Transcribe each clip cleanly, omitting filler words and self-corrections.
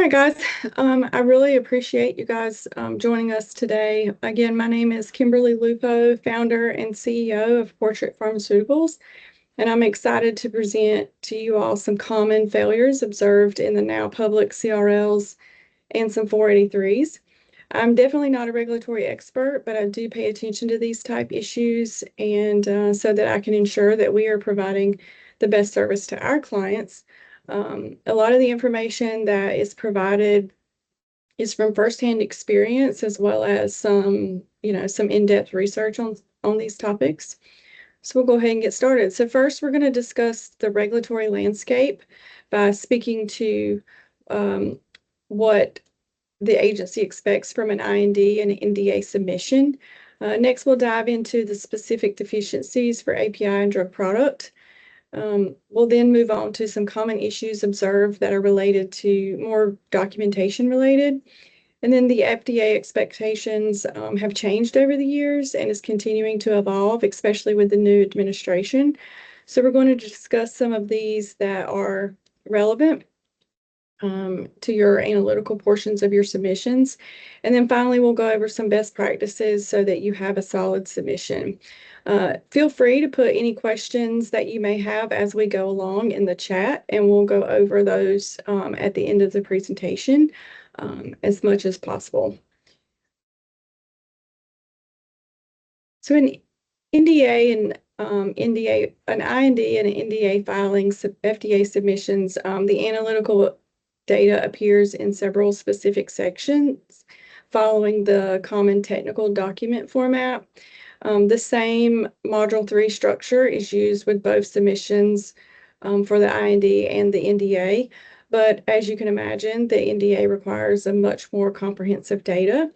All right, guys. I really appreciate you guys joining us today. Again, my name is Kimberly Lupo, founder and CEO of Portrait Pharmaceuticals, and I'm excited to present to you all some common failures observed in the now public CRLs and some 483s. I'm definitely not a regulatory expert, but I do pay attention to these type issues, and so that I can ensure that we are providing the best service to our clients. A lot of the information that is provided is from firsthand experience as well as some in-depth research on these topics. So we'll go ahead and get started. So first, we're going to discuss the regulatory landscape by speaking to what the agency expects from an IND and an NDA submission. Next, we'll dive into the specific deficiencies for API and drug product. We'll then move on to some common issues observed that are related to more documentation related. And then the FDA expectations have changed over the years and is continuing to evolve, especially with the new administration. So we're going to discuss some of these that are relevant to your analytical portions of your submissions. And then finally, we'll go over some best practices so that you have a solid submission. Feel free to put any questions that you may have as we go along in the chat, and we'll go over those at the end of the presentation as much as possible. So an NDA and an IND and an NDA filings, FDA submissions, the analytical data appears in several specific sections following the common technical document format. The same Module 3 structure is used with both submissions for the IND and the NDA, but as you can imagine, the NDA requires a much more comprehensive data.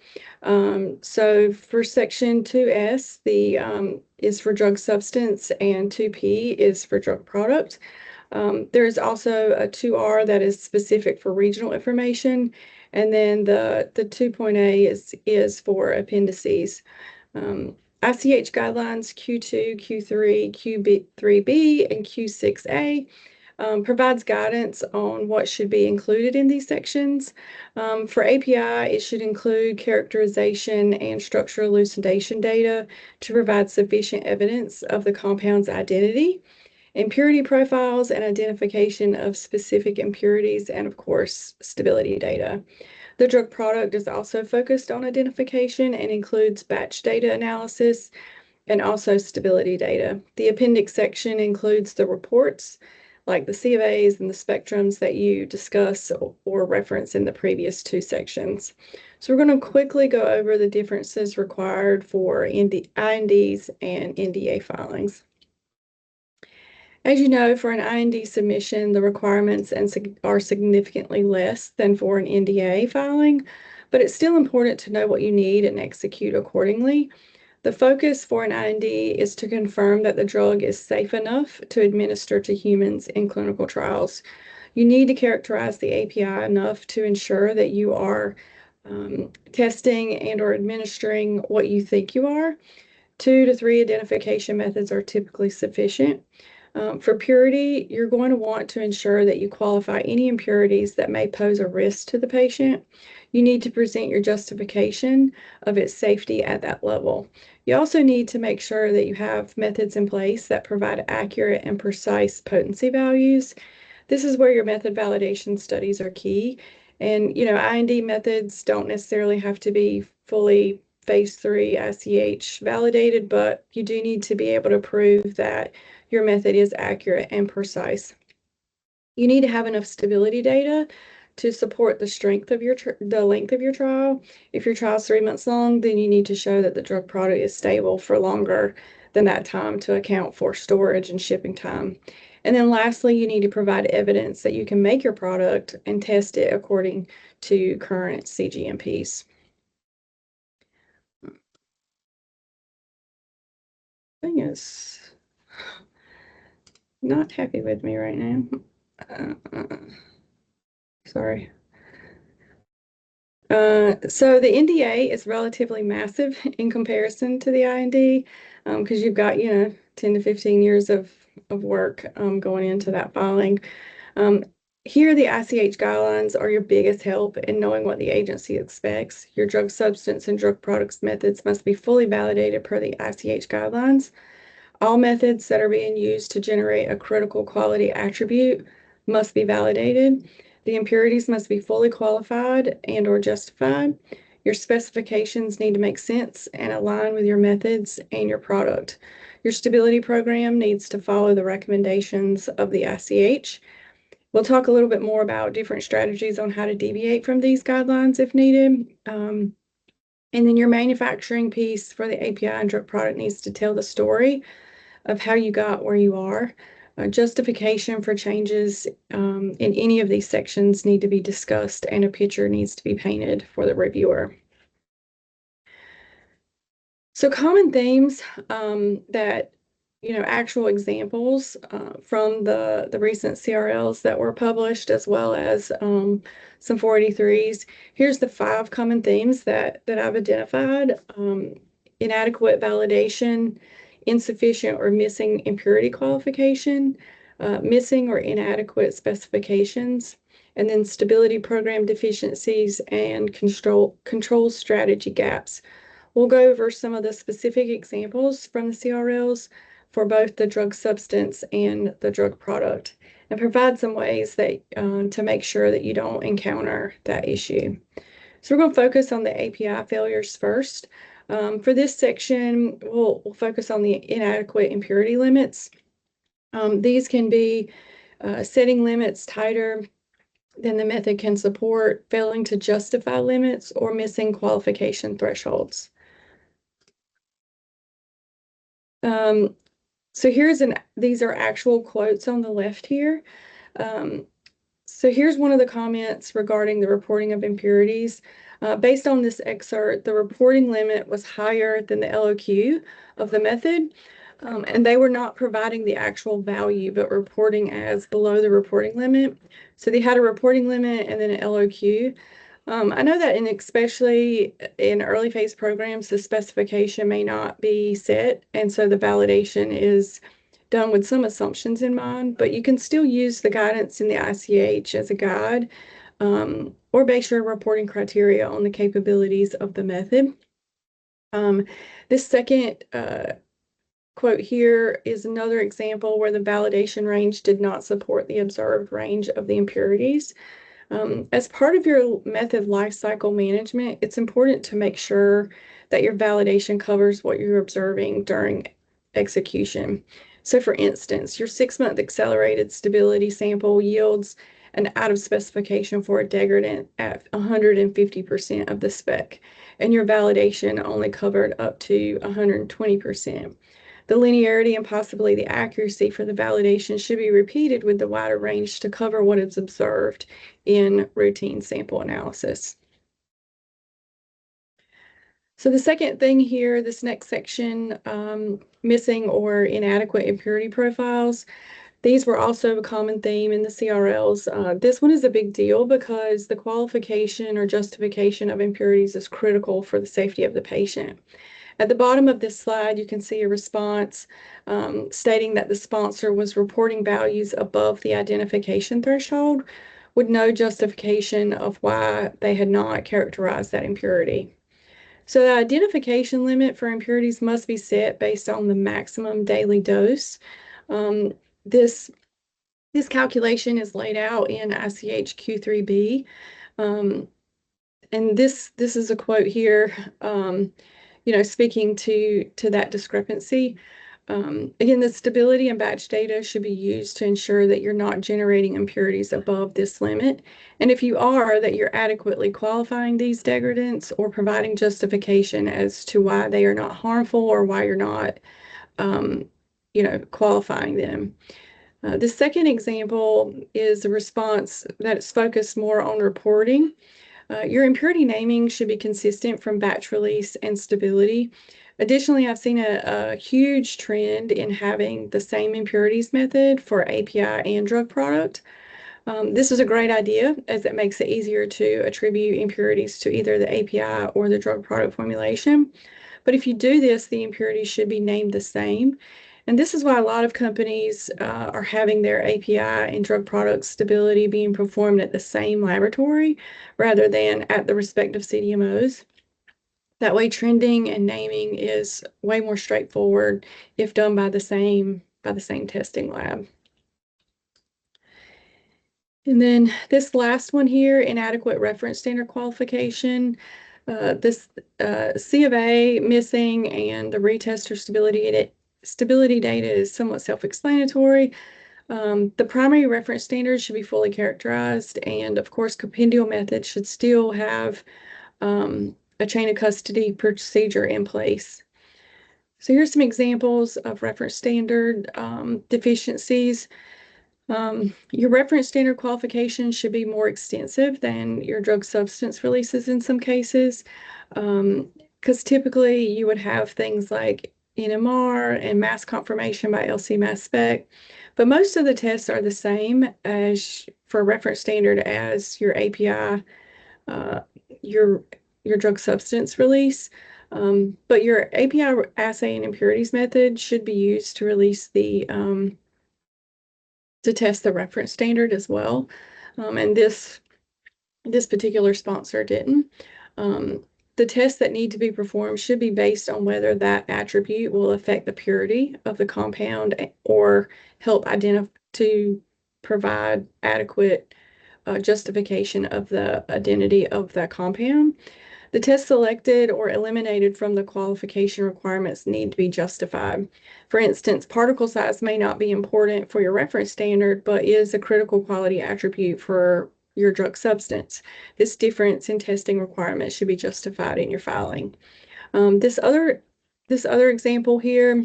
So for Section 2S, is for drug substance, and 2P is for drug product. There is also a 2R that is specific for regional information, and then the 2.A is for appendices. ICH guidelines Q2, Q3, Q3B, and Q6A provides guidance on what should be included in these sections. For API, it should include characterization and structural elucidation data to provide sufficient evidence of the compound's identity, impurity profiles and identification of specific impurities, and of course, stability data. The drug product is also focused on identification and includes batch data analysis and also stability data. The appendix section includes the reports like the C of A's and the spectrums that you discuss or reference in the previous two sections. So we're going to quickly go over the differences required for INDs and NDA filings. As you know, for an IND submission, the requirements are significantly less than for an NDA filing, but it's still important to know what you need and execute accordingly. The focus for an IND is to confirm that the drug is safe enough to administer to humans in clinical trials. You need to characterize the API enough to ensure that you are testing and or administering what you think you are. 2 to 3 identification methods are typically sufficient. For purity, you're going to want to ensure that you qualify any impurities that may pose a risk to the patient. You need to present your justification of its safety at that level. You also need to make sure that you have methods in place that provide accurate and precise potency values. This is where your method validation studies are key. And, IND methods don't necessarily have to be fully phase 3 ICH validated, but you do need to be able to prove that your method is accurate and precise. You need to have enough stability data to support the strength of the length of your trial. If your trial is 3 months long, then you need to show that the drug product is stable for longer than that time to account for storage and shipping time. And then lastly, you need to provide evidence that you can make your product and test it according to current CGMPs. Thing is not happy with me right now. Sorry. So the NDA is relatively massive in comparison to the IND because you've got, 10 to 15 years of work going into that filing. Here, the ICH guidelines are your biggest help in knowing what the agency expects. Your drug substance and drug products methods must be fully validated per the ICH guidelines. All methods that are being used to generate a critical quality attribute must be validated. The impurities must be fully qualified and or justified. Your specifications need to make sense and align with your methods and your product. Your stability program needs to follow the recommendations of the ICH. We'll talk a little bit more about different strategies on how to deviate from these guidelines if needed. And then your manufacturing piece for the API and drug product needs to tell the story of how you got where you are. Justification for changes in any of these sections need to be discussed, and a picture needs to be painted for the reviewer. So common themes that, actual examples from the recent CRLs that were published, as well as some 483s. Here's the 5 common themes that I've identified. Inadequate validation, insufficient or missing impurity qualification, missing or inadequate specifications, and then stability program deficiencies and control strategy gaps. We'll go over some of the specific examples from the CRLs for both the drug substance and the drug product, and provide some ways that to make sure that you don't encounter that issue. So we're going to focus on the API failures first. For this section, we'll focus on the inadequate impurity limits. These can be setting limits tighter than the method can support, failing to justify limits, or missing qualification thresholds. So these are actual quotes on the left here. So here's one of the comments regarding the reporting of impurities. Based on this excerpt, the reporting limit was higher than the LOQ of the method, and they were not providing the actual value, but reporting as below the reporting limit. So they had a reporting limit and then an LOQ. I know that especially in early phase programs, the specification may not be set, and so the validation is done with some assumptions in mind, but you can still use the guidance in the ICH as a guide, or base your reporting criteria on the capabilities of the method. This second quote here is another example where the validation range did not support the observed range of the impurities. As part of your method lifecycle management, it's important to make sure that your validation covers what you're observing during execution. So for instance, your 6-month accelerated stability sample yields an out of specification for a degradant at 150% of the spec, and your validation only covered up to 120%. The linearity and possibly the accuracy for the validation should be repeated with the wider range to cover what is observed in routine sample analysis. So the second thing here, this next section, missing or inadequate impurity profiles. These were also a common theme in the CRLs. This one is a big deal because the qualification or justification of impurities is critical for the safety of the patient. At the bottom of this slide, you can see a response stating that the sponsor was reporting values above the identification threshold with no justification of why they had not characterized that impurity. So the identification limit for impurities must be set based on the maximum daily dose. This calculation is laid out in ICH Q3B. And this is a quote here, speaking to that discrepancy. Again, the stability and batch data should be used to ensure that you're not generating impurities above this limit. And if you are, that you're adequately qualifying these degradants or providing justification as to why they are not harmful or why you're not, qualifying them. The second example is a response that's focused more on reporting. Your impurity naming should be consistent from batch release and stability. Additionally, I've seen a huge trend in having the same impurities method for API and drug product. This is a great idea as it makes it easier to attribute impurities to either the API or the drug product formulation. But if you do this, the impurities should be named the same. And this is why a lot of companies are having their API and drug product stability being performed at the same laboratory rather than at the respective CDMOs. That way, trending and naming is way more straightforward if done by the same testing lab. And then this last one here, inadequate reference standard qualification. This C of A missing and the retester stability data is somewhat self-explanatory. The primary reference standards should be fully characterized, and of course, compendial methods should still have a chain of custody procedure in place. So here's some examples of reference standard deficiencies. Your reference standard qualification should be more extensive than your drug substance releases in some cases, because typically you would have things like NMR and mass confirmation by LC mass spec, but most of the tests are the same as for reference standard as your API, your drug substance release. But your API assay and impurities method should be used to release to test the reference standard as well. And this particular sponsor didn't. The tests that need to be performed should be based on whether that attribute will affect the purity of the compound or help identify to provide adequate justification of the identity of that compound. The tests selected or eliminated from the qualification requirements need to be justified. For instance, particle size may not be important for your reference standard, but is a critical quality attribute for your drug substance. This difference in testing requirements should be justified in your filing. This other example here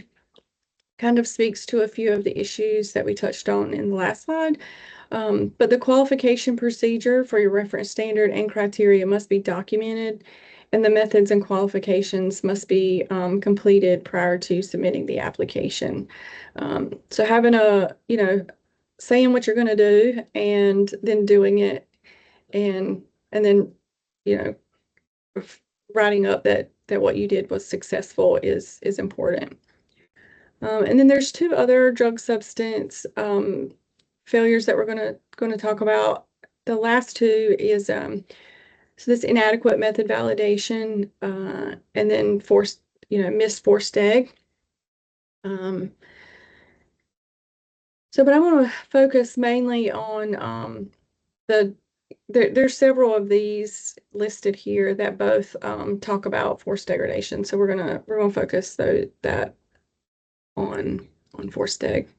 kind of speaks to a few of the issues that we touched on in the last slide. But the qualification procedure for your reference standard and criteria must be documented, and the methods and qualifications must be completed prior to submitting the application. So having saying what you're going to do and then doing it, and then, writing up that what you did was successful is important. And then there's two other drug substance failures that we're going to talk about. The last two is so this inadequate method validation and then missed forced egg. But I want to focus mainly on there's several of these listed here that both talk about forced degradation. So we're gonna focus that on forced egg.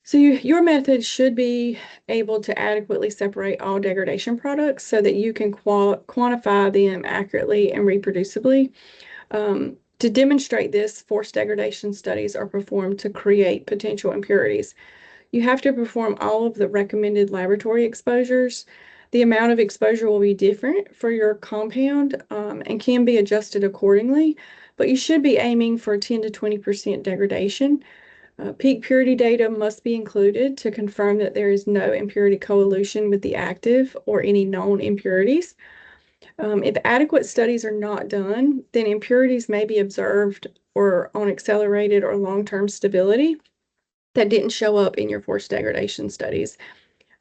So your method should be able to adequately separate all degradation products so that you can quantify them accurately and reproducibly. To demonstrate this, forced degradation studies are performed to create potential impurities. You have to perform all of the recommended laboratory exposures. The amount of exposure will be different for your compound and can be adjusted accordingly, but you should be aiming for 10 to 20% degradation. Peak purity data must be included to confirm that there is no impurity coelution with the active or any known impurities. If adequate studies are not done, then impurities may be observed or on accelerated or long-term stability that didn't show up in your forced degradation studies.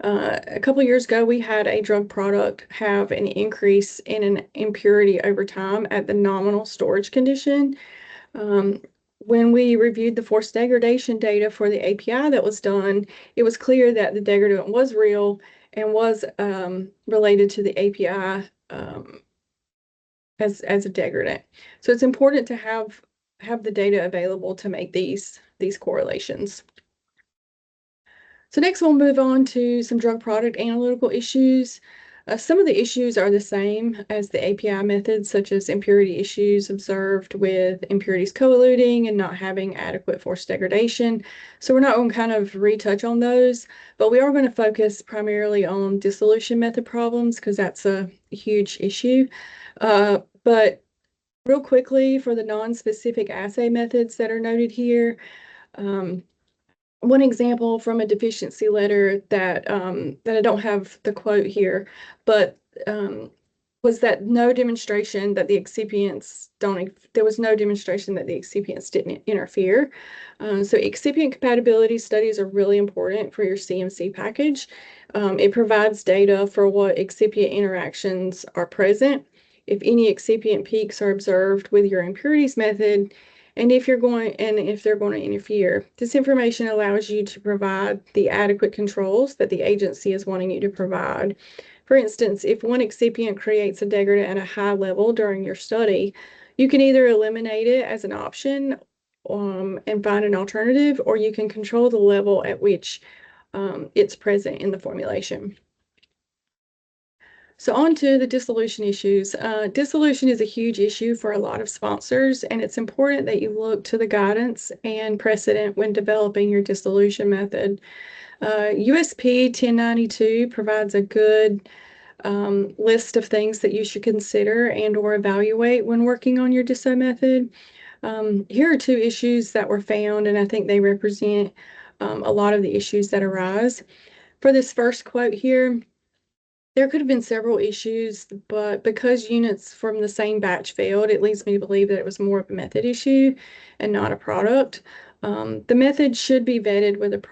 A couple of years ago, we had a drug product have an increase in an impurity over time at the nominal storage condition. When we reviewed the forced degradation data for the API that was done, it was clear that the degradant was real and was related to the API as a degradant. So it's important to have the data available to make these correlations. So next we'll move on to some drug product analytical issues. Some of the issues are the same as the API methods, such as impurity issues observed with impurities coeluting and not having adequate forced degradation. So we're not going to kind of retouch on those, but we are going to focus primarily on dissolution method problems because that's a huge issue. But real quickly, for the non-specific assay methods that are noted here, one example from a deficiency letter that I don't have the quote here, but was that no demonstration that the excipients there was no demonstration that the excipients didn't interfere. So excipient compatibility studies are really important for your CMC package. It provides data for what excipient interactions are present, if any excipient peaks are observed with your impurities method, and if they're going to interfere. This information allows you to provide the adequate controls that the agency is wanting you to provide. For instance, if one excipient creates a degradant at a high level during your study, you can either eliminate it as an option and find an alternative, or you can control the level at which it's present in the formulation. So on to the dissolution issues. Dissolution is a huge issue for a lot of sponsors, and it's important that you look to the guidance and precedent when developing your dissolution method. USP 1092 provides a good list of things that you should consider and or evaluate when working on your disso method. Here are two issues that were found, and I think they represent a lot of the issues that arise. For this first quote here, there could have been several issues, but because units from the same batch failed, it leads me to believe that it was more of a method issue and not a product. The method should be vetted with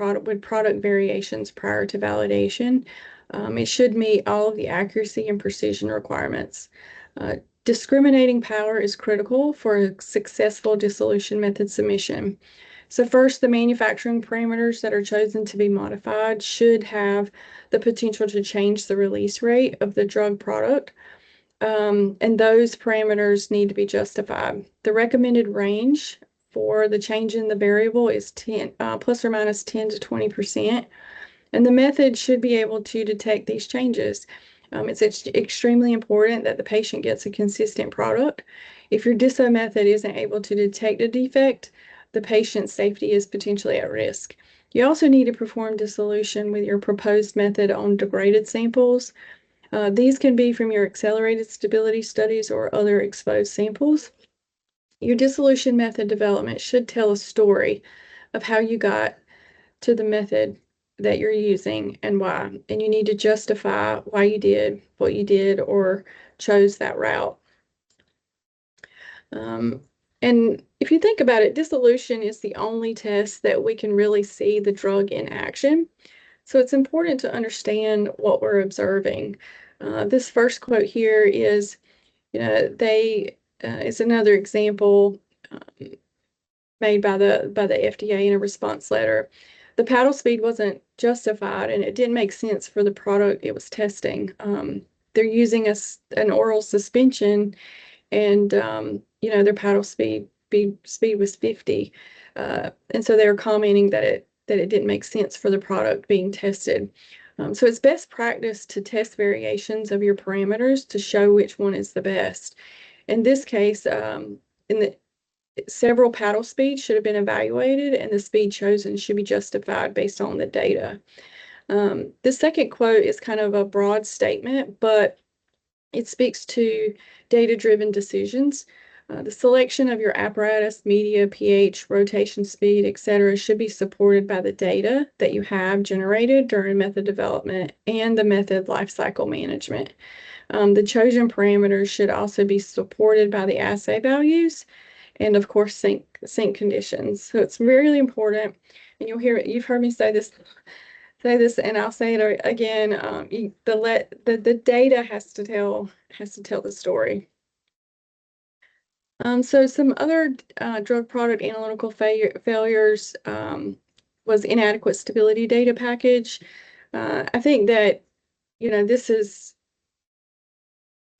product variations prior to validation. It should meet all of the accuracy and precision requirements. Discriminating power is critical for a successful dissolution method submission. So first, the manufacturing parameters that are chosen to be modified should have the potential to change the release rate of the drug product, and those parameters need to be justified. The recommended range for the change in the variable is plus or minus 10 to 20%, and the method should be able to detect these changes. It's extremely important that the patient gets a consistent product. If your disso method isn't able to detect a defect, the patient's safety is potentially at risk. You also need to perform dissolution with your proposed method on degraded samples. These can be from your accelerated stability studies or other exposed samples. Your dissolution method development should tell a story of how you got to the method that you're using and why. And you need to justify why you did what you did or chose that route. And if you think about it, dissolution is the only test that we can really see the drug in action. So it's important to understand what we're observing. This first quote here is, it's another example made by the FDA in a response letter. The paddle speed wasn't justified, and it didn't make sense for the product it was testing. They're using an oral suspension, and their paddle speed was 50, and so they were commenting that it didn't make sense for the product being tested. So it's best practice to test variations of your parameters to show which one is the best. In this case, several paddle speeds should have been evaluated, and the speed chosen should be justified based on the data. The second quote is kind of a broad statement, but it speaks to data-driven decisions. The selection of your apparatus, media, pH, rotation speed, etc., should be supported by the data that you have generated during method development and the method lifecycle management. The chosen parameters should also be supported by the assay values and, of course, sink conditions. So it's really important, and you've heard me say this, and I'll say it again. The data has to tell the story. So some other drug product analytical failures was inadequate stability data package. I think that this is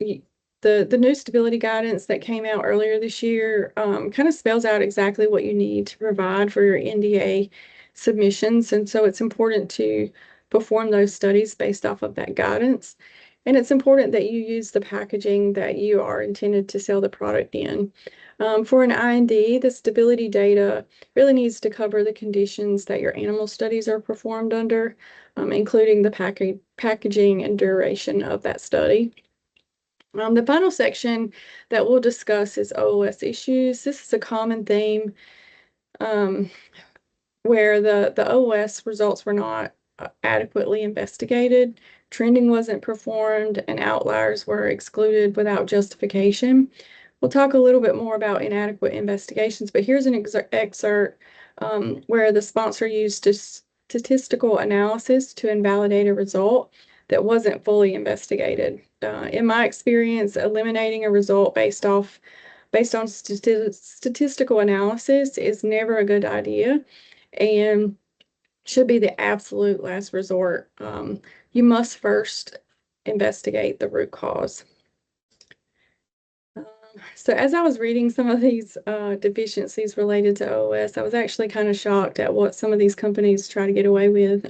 the new stability guidance that came out earlier this year kind of spells out exactly what you need to provide for your NDA submissions. And so it's important to perform those studies based off of that guidance. And it's important that you use the packaging that you are intended to sell the product in. For an IND, the stability data really needs to cover the conditions that your animal studies are performed under, including the packaging and duration of that study. The final section that we'll discuss is OOS issues. This is a common theme where the OOS results were not adequately investigated, trending wasn't performed, and outliers were excluded without justification. We'll talk a little bit more about inadequate investigations, but here's an excerpt where the sponsor used statistical analysis to invalidate a result that wasn't fully investigated. In my experience, eliminating a result based on statistical analysis is never a good idea and should be the absolute last resort. You must first investigate the root cause. So as I was reading some of these deficiencies related to OS, I was actually kind of shocked at what some of these companies try to get away with.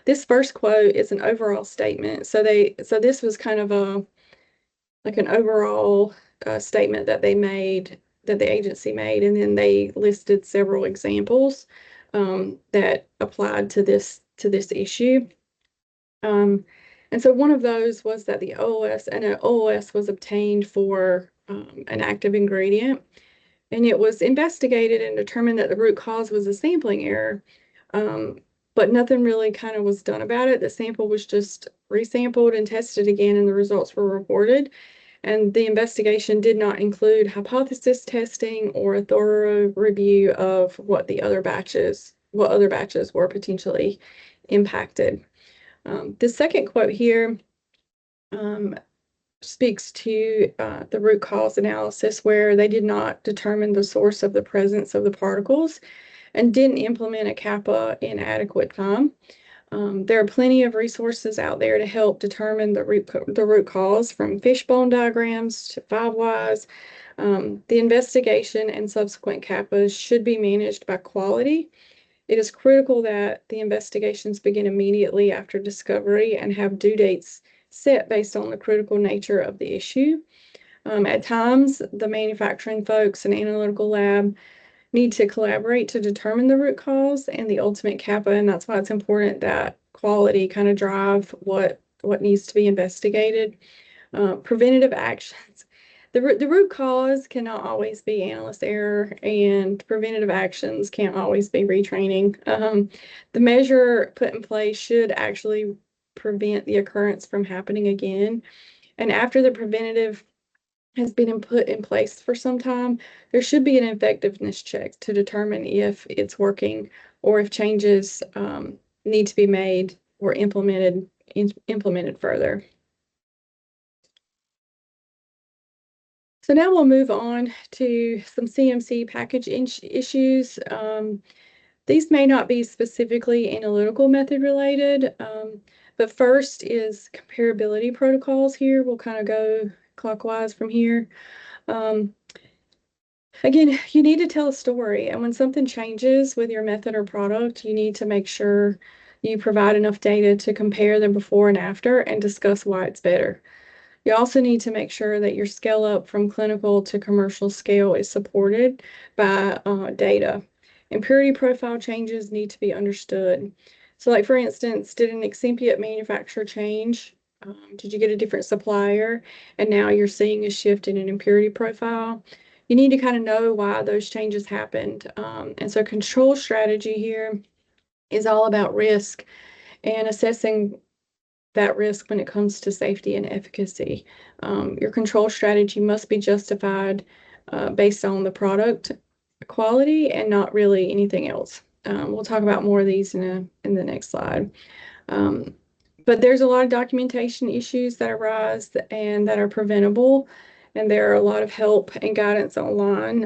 This first quote is an overall statement. So this was kind of an overall statement that the agency made, and then they listed several examples that applied to this issue. And so one of those was that an OOS was obtained for an active ingredient, and it was investigated and determined that the root cause was a sampling error. But nothing really kind of was done about it. The sample was just resampled and tested again, and the results were reported. And the investigation did not include hypothesis testing or a thorough review of what other batches were potentially impacted. The second quote here speaks to the root cause analysis, where they did not determine the source of the presence of the particles and didn't implement a CAPA in adequate time. There are plenty of resources out there to help determine the root cause, from fishbone diagrams to 5 whys. The investigation and subsequent CAPAs should be managed by quality. It is critical that the investigations begin immediately after discovery and have due dates set based on the critical nature of the issue. At times, the manufacturing folks and analytical lab need to collaborate to determine the root cause and the ultimate CAPA, and that's why it's important that quality kind of drive what needs to be investigated. Preventative actions. The root cause cannot always be analyst error, and preventative actions can't always be retraining. The measure put in place should actually prevent the occurrence from happening again. And after the preventative has been put in place for some time, there should be an effectiveness check to determine if it's working or if changes need to be made or implemented further. So now we'll move on to some CMC package issues. These may not be specifically analytical method related, but first is comparability protocols here. We'll kind of go clockwise from here. Again, you need to tell a story, and when something changes with your method or product, you need to make sure you provide enough data to compare the before and after and discuss why it's better. You also need to make sure that your scale up from clinical to commercial scale is supported by data. Impurity profile changes need to be understood. So like, for instance, did an excipient manufacturer change? Did you get a different supplier? And now you're seeing a shift in an impurity profile. You need to kind of know why those changes happened. And so control strategy here is all about risk and assessing that risk when it comes to safety and efficacy. Your control strategy must be justified based on the product quality and not really anything else. We'll talk about more of these in the next slide. But there's a lot of documentation issues that arise and that are preventable, and there are a lot of help and guidance online.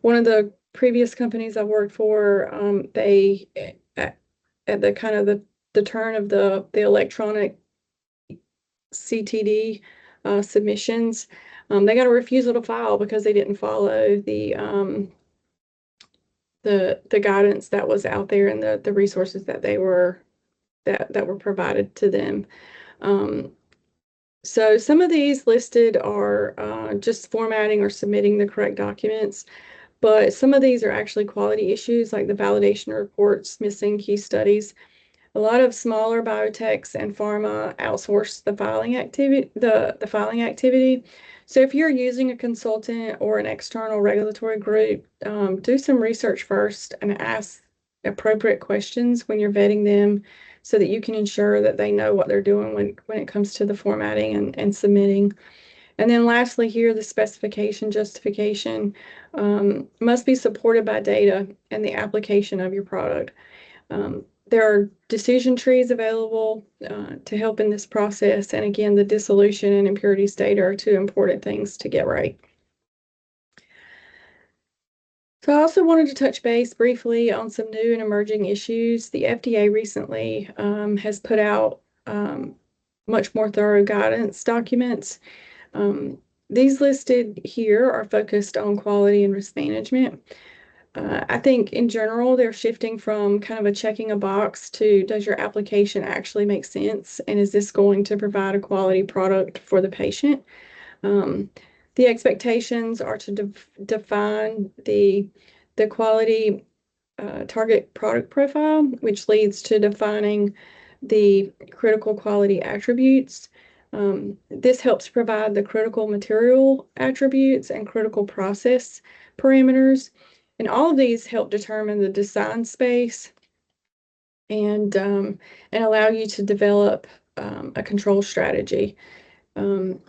One of the previous companies I worked for, they at the kind of the turn of the electronic CTD submissions, they got a refusal to file because they didn't follow the guidance that was out there and the resources that were provided to them. So some of these listed are just formatting or submitting the correct documents, but some of these are actually quality issues, like the validation reports missing key studies. A lot of smaller biotechs and pharma outsource the filing activity. So if you're using a consultant or an external regulatory group, do some research first and ask appropriate questions when you're vetting them so that you can ensure that they know what they're doing when it comes to the formatting and submitting. And then lastly here, the specification justification must be supported by data and the application of your product. There are decision trees available to help in this process. And again, the dissolution and impurities data are two important things to get right. So I also wanted to touch base briefly on some new and emerging issues. The FDA recently has put out much more thorough guidance documents. Um, these listed here are focused on quality and risk management. I think in general, they're shifting from kind of a checking a box to does your application actually make sense? And is this going to provide a quality product for the patient? Um, the expectations are to define the quality target product profile, which leads to defining the critical quality attributes. This helps provide the critical material attributes and critical process parameters. And all of these help determine the design space and allow you to develop a control strategy. Um,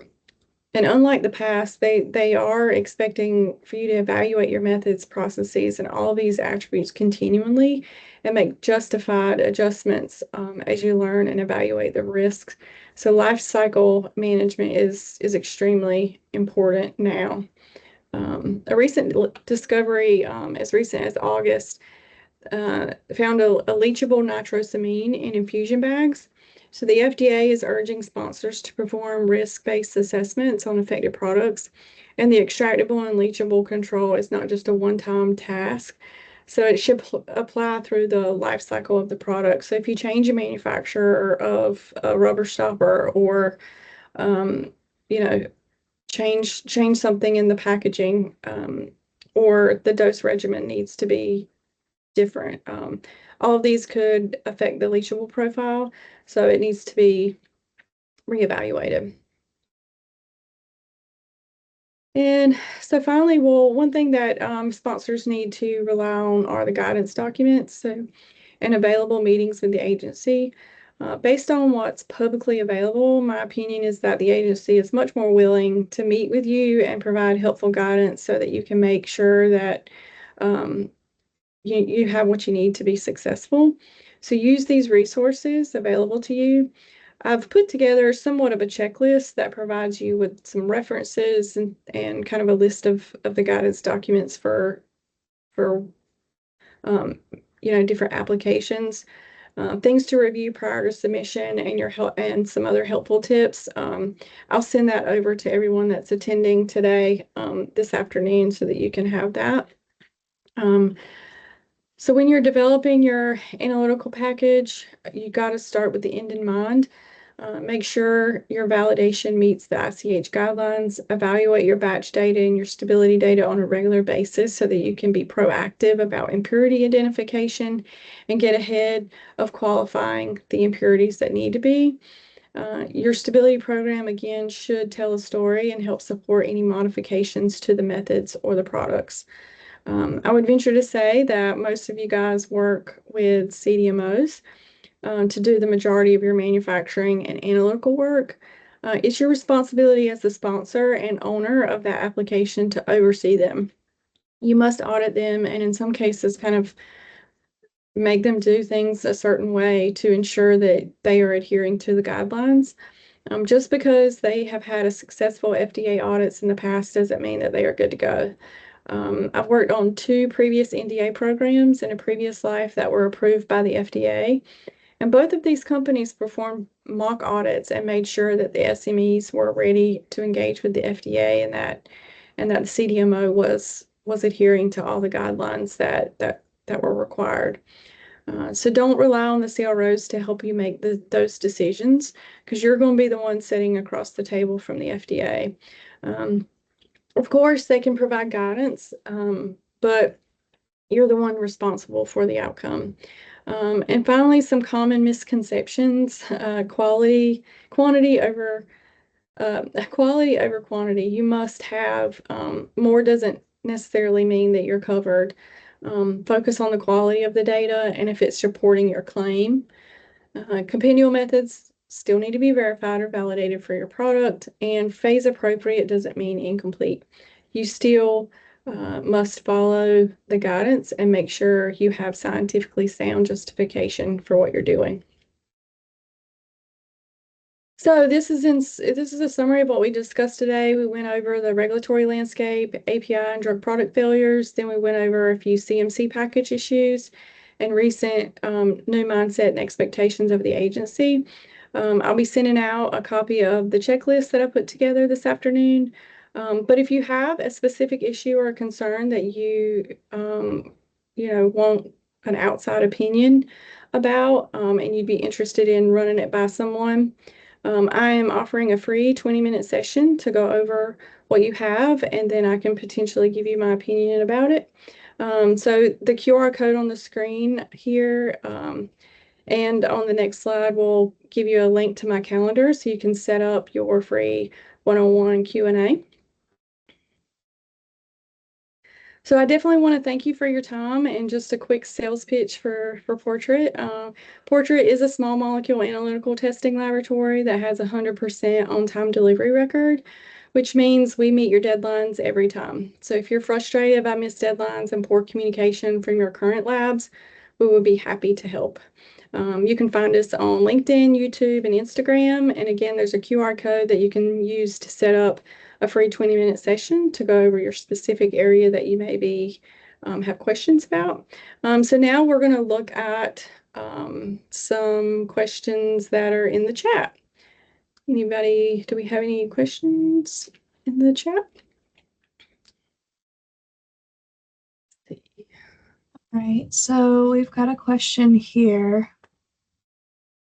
and unlike the past, they are expecting for you to evaluate your methods, processes, and all these attributes continually and make justified adjustments as you learn and evaluate the risks. So life cycle management is extremely important now. A recent discovery, as recent as August, found a leachable nitrosamine in infusion bags. So the FDA is urging sponsors to perform risk-based assessments on affected products, and the extractable and leachable control is not just a one-time task. So it should apply through the life cycle of the product. So if you change a manufacturer of a rubber stopper or you know, change something in the packaging, or the dose regimen needs to be different. All of these could affect the leachable profile, so it needs to be reevaluated. And so finally, well, one thing that sponsors need to rely on are the guidance documents and available meetings with the agency. Based on what's publicly available, my opinion is that the agency is much more willing to meet with you and provide helpful guidance so that you can make sure that um, you have what you need to be successful. So use these resources available to you. I've put together somewhat of a checklist that provides you with some references and kind of a list of the guidance documents for um, different applications. Things to review prior to submission and your help and some other helpful tips. I'll send that over to everyone that's attending today, this afternoon, so that you can have that. So when you're developing your analytical package, you got to start with the end in mind. Make sure your validation meets the ICH guidelines. Evaluate your batch data and your stability data on a regular basis so that you can be proactive about impurity identification and get ahead of qualifying the impurities that need to be. Your stability program, again, should tell a story and help support any modifications to the methods or the products. I would venture to say that most of you guys work with CDMOs to do the majority of your manufacturing and analytical work. It's your responsibility as the sponsor and owner of that application to oversee them. You must audit them and in some cases kind of make them do things a certain way to ensure that they are adhering to the guidelines. Just because they have had a successful FDA audits in the past doesn't mean that they are good to go. I've worked on 2 previous NDA programs in a previous life that were approved by the FDA. And both of these companies performed mock audits and made sure that the SMEs were ready to engage with the FDA and that the CDMO was adhering to all the guidelines that were required. So don't rely on the CROs to help you make those decisions because you're going to be the one sitting across the table from the FDA. Of course, they can provide guidance, but you're the one responsible for the outcome. And finally, some common misconceptions, quantity over quantity. You must have more doesn't necessarily mean that you're covered. Focus on the quality of the data and if it's supporting your claim. Compendial methods still need to be verified or validated for your product, and phase appropriate doesn't mean incomplete. You still must follow the guidance and make sure you have scientifically sound justification for what you're doing. So this is a summary of what we discussed today. We went over the regulatory landscape, API and drug product failures. Then we went over a few CMC package issues and recent new mindset and expectations of the agency. I'll be sending out a copy of the checklist that I put together this afternoon. But if you have a specific issue or a concern that want an outside opinion about, and you'd be interested in running it by someone, I am offering a free 20-minute session to go over what you have, and then I can potentially give you my opinion about it. So the QR code on the screen here and on the next slide will give you a link to my calendar so you can set up your free one-on-one Q&A. So I definitely want to thank you for your time, and just a quick sales pitch for Portrait. Portrait is a small molecule analytical testing laboratory that has 100% on-time delivery record, which means we meet your deadlines every time. So if you're frustrated by missed deadlines and poor communication from your current labs, we would be happy to help. You can find us on LinkedIn, YouTube, and Instagram. And again, there's a QR code that you can use to set up a free 20-minute session to go over your specific area that you maybe have questions about. So now we're going to look at some questions that are in the chat. Anybody, do we have any questions in the chat? All right, so we've got a question here.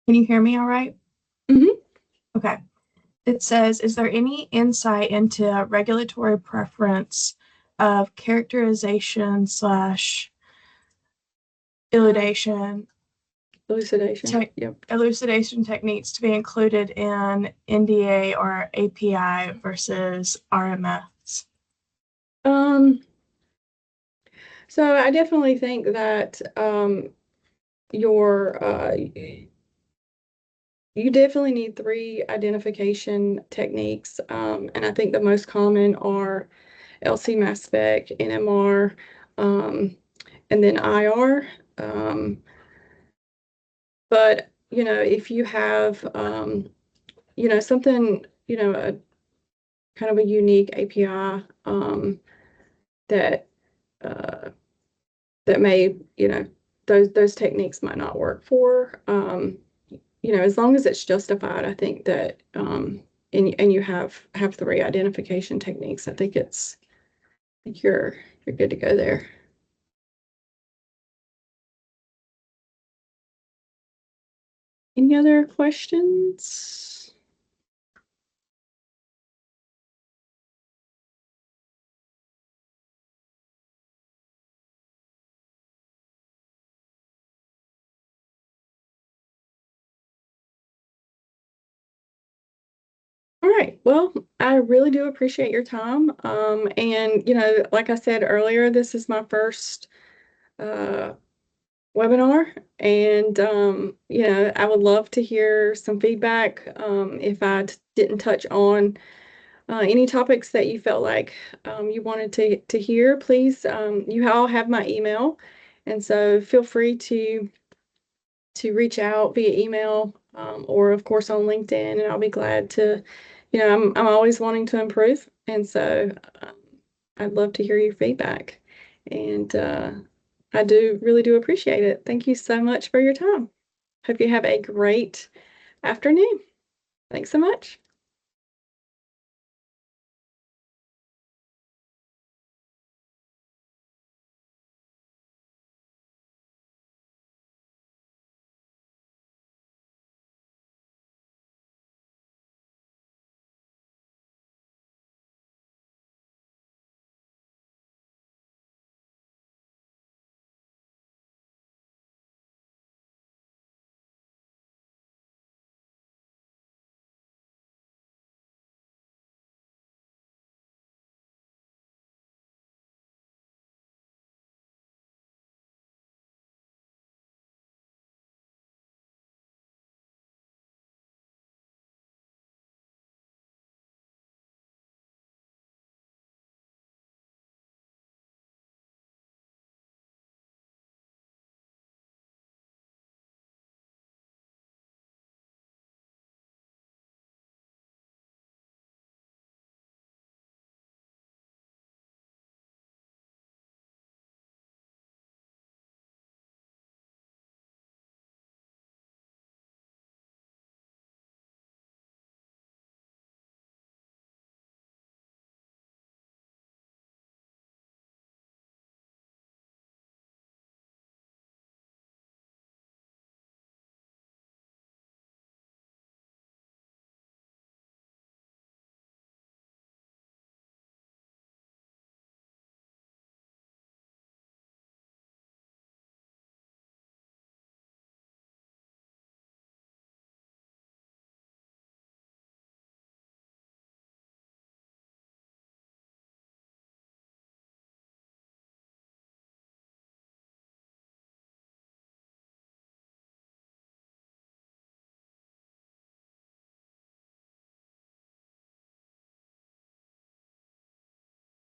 Can you hear me all right? Mm-hmm. Okay. It says, is there any insight into regulatory preference of characterization / elucidation techniques to be included in NDA or API versus RMS? So I definitely think that you definitely need 3 identification techniques, and I think the most common are LC mass spec, NMR, and then IR. But if you have something, a kind of a unique API that that may, those techniques might not work for. As long as it's justified, I think that and you have 3 identification techniques, I think you're good to go there. Any other questions? All right. Well, I really do appreciate your time. And like I said earlier, this is my first webinar, and I would love to hear some feedback. If I didn't touch on any topics that you felt like you wanted to hear, please, you all have my email, and so feel free to reach out via email or of course on LinkedIn, and I'll be glad to, I'm always wanting to improve, and so I'd love to hear your feedback, and I really do appreciate it. Thank you so much for your time. Hope you have a great afternoon. Thanks so much.